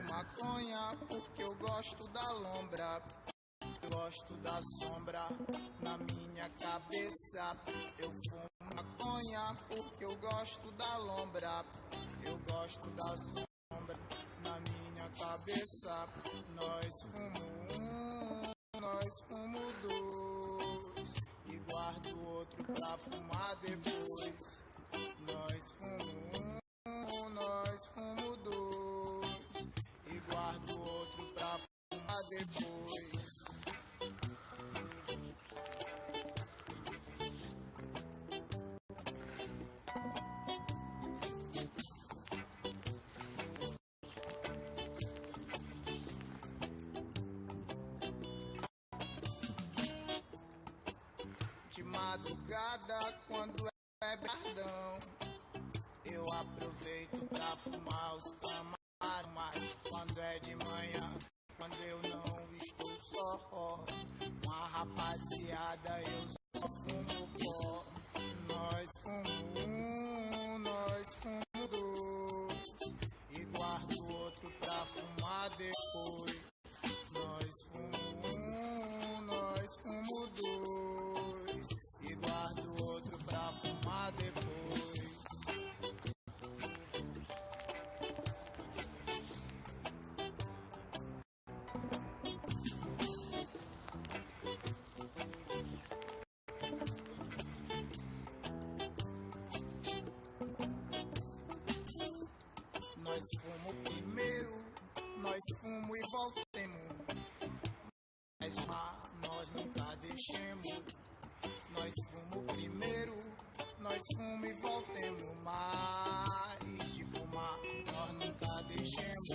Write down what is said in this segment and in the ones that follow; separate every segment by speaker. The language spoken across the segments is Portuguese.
Speaker 1: Maconha porque eu gosto da lombra, eu gosto da sombra na minha cabeça. Eu fumo maconha porque eu gosto da lombra, eu gosto da sombra na minha cabeça. Nós fumo um, nós fumo dois e guardo o outro pra fumar depois. Nós fumo um, nós fumo dois e guardo o outro pra fumar depois. De madrugada, quando é bardão, eu aproveito pra fumar os camarões. Mas quando é de manhã, quando eu não estou só com a rapaziada, eu só fumo pó. Nós fumo um, nós fumo dois e guardo o outro pra fumar depois. Nós fumo um, nós fumo dois e guardo o outro pra fumar depois. Nós fumo primeiro, nós fumo e voltemos, mas nós nunca deixemos. Nós fumo primeiro, nós fumo e voltemos, mas de fumar nós nunca deixemos.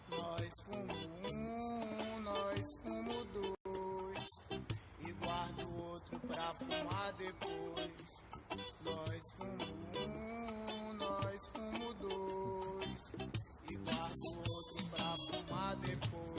Speaker 1: Nós fumo um, nós fumo dois e guardo o outro pra fumar depois. Nós fumo um, nós fumo dois e guardo o outro pra fumar depois.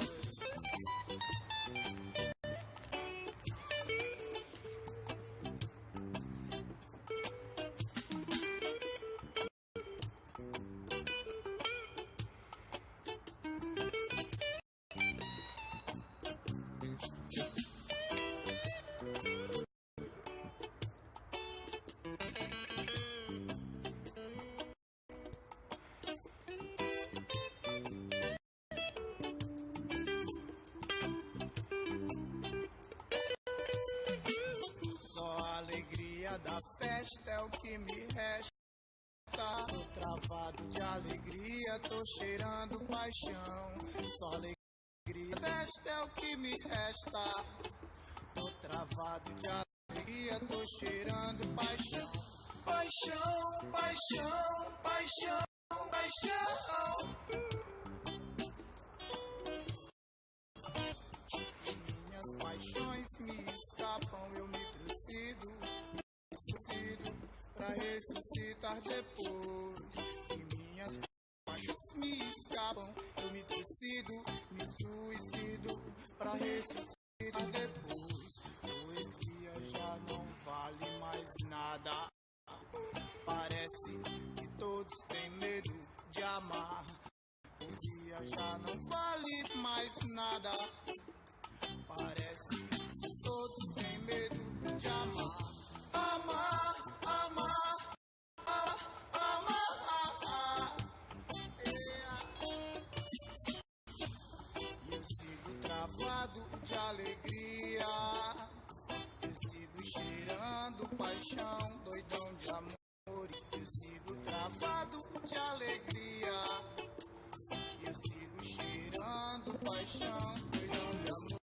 Speaker 1: Da festa é o que me resta. Tô travado de alegria, tô cheirando paixão. Só alegria, festa é o que me resta. Tô travado de alegria, tô cheirando paixão. Paixão, paixão, paixão, paixão. Minhas paixões me escapam, eu me trucido pra ressuscitar depois. E minhas paixões me escapam, eu me trucido, me suicido pra ressuscitar depois. Poesia já não vale mais nada, parece que todos têm medo de amar. Poesia já não vale mais nada, parece que todos têm medo de amar. Amar, amar, amar, eu sigo travado de alegria, eu sigo cheirando paixão, doidão de amor. Eu sigo travado de alegria, eu sigo cheirando paixão, doidão de amor.